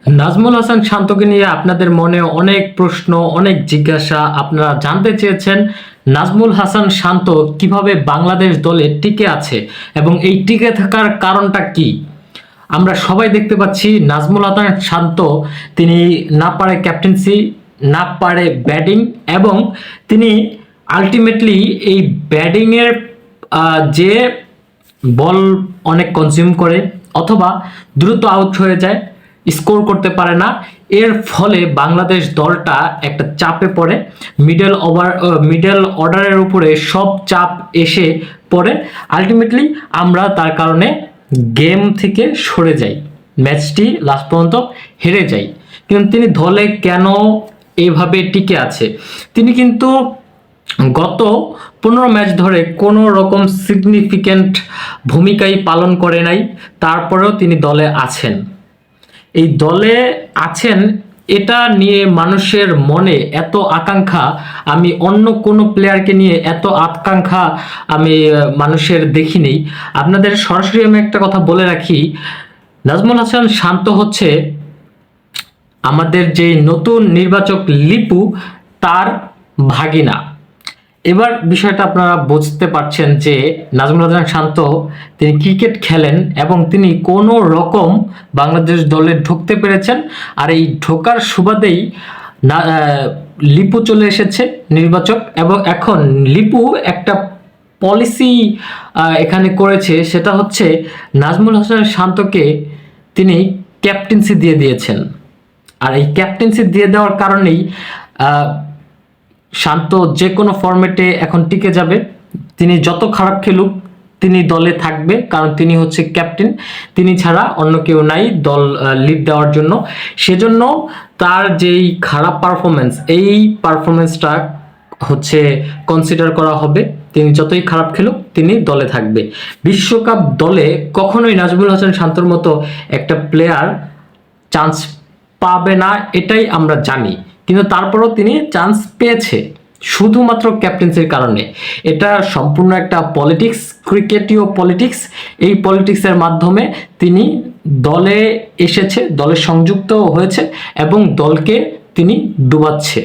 নাজমুল হাসান শান্তকে নিয়ে আপনাদের মনে অনেক প্রশ্ন, অনেক জিজ্ঞাসা। আপনারা জানতে চেয়েছেন নাজমুল হাসান শান্ত কিভাবে বাংলাদেশ দলে টিকে আছে এবং এই টিকে থাকার কারণটা কি। আমরা সবাই দেখতে পাচ্ছি নাজমুল হাসান শান্ত তিনি না পারে ক্যাপ্টেন্সি, না পারে ব্যাটিং, এবং তিনি আলটিমেটলি এই ব্যাটিংয়ের যে বল অনেক কনজিউম করে অথবা দ্রুত আউট হয়ে যায়, স্কোর করতে পারে না। এর ফলে বাংলাদেশ দলটা একটা চাপে পড়ে, মিডল অর্ডারের উপরে সব চাপ এসে পড়ে। আলটিমেটলি আমরা তার কারণে গেম থেকে সরে যাই, ম্যাচটি লাস্ট পর্যন্ত হেরে যাই। কিন্তু তিনি দলে কেন এভাবে টিকে আছে? তিনি কিন্তু গত 15 ম্যাচ ধরে কোনো রকম সিগনিফিক্যান্ট ভূমিকাই পালন করে নাই, তারপরেও তিনি দলে আছেন। এই দলে আছেন এটা নিয়ে মানুষের মনে এত আকাঙ্ক্ষা, আমি অন্য কোনো প্লেয়ারকে নিয়ে এত আকাঙ্ক্ষা আমি মানুষের দেখিনি। আপনাদের সরাসরি আমি একটা কথা বলে রাখি, নাজমুল হাসান শান্ত হচ্ছে আমাদের যে নতুন নির্বাচক লিপু তার ভাগিনা। এবার বিষয়টা আপনারা বুঝতে পারছেন যে নাজমুল হাসান শান্ত তিনি ক্রিকেট খেলেন এবং তিনি কোনো রকম বাংলাদেশ দলে ঢুকতে পেরেছেন। আর এই ঢোকার সুবাদেই লিপু চলে এসেছে নির্বাচক, এবং এখন লিপু একটা পলিসি এখানে করেছে, সেটা হচ্ছে নাজমুল হাসান শান্তকে তিনি ক্যাপ্টেন্সি দিয়ে দিয়েছেন। আর এই ক্যাপ্টেন্সি দিয়ে দেওয়ার কারণেই শান্ত যে কোনো ফরম্যাটে এখন টিকে যাবে। তিনি যত খারাপ খেলুক তিনি দলে থাকবে, কারণ তিনি হচ্ছে ক্যাপ্টেন, তিনি ছাড়া অন্য কেউ নাই দল লিড দেওয়ার জন্য। সেজন্য তার যেই খারাপ পারফরমেন্স, এই পারফরমেন্সটা হচ্ছে কনসিডার করা হবে। তিনি যতই খারাপ খেলুক তিনি দলে থাকবে। বিশ্বকাপ দলে কখনোই নাজমুল হাসান শান্তর মতো একটা প্লেয়ার চান্স পাবে না, এটাই আমরা জানি। কিন্তু তারপরও তিনি চান্স পেয়েছে শুধুমাত্র ক্যাপ্টেন্সির কারণে। এটা সম্পূর্ণ একটা পলিটিক্স, ক্রিকেটীয় পলিটিক্স। এই পলিটিক্সের মাধ্যমে তিনি দলে এসেছে, দলে সংযুক্ত হয়েছে এবং দলকে তিনি ডুবাচ্ছে।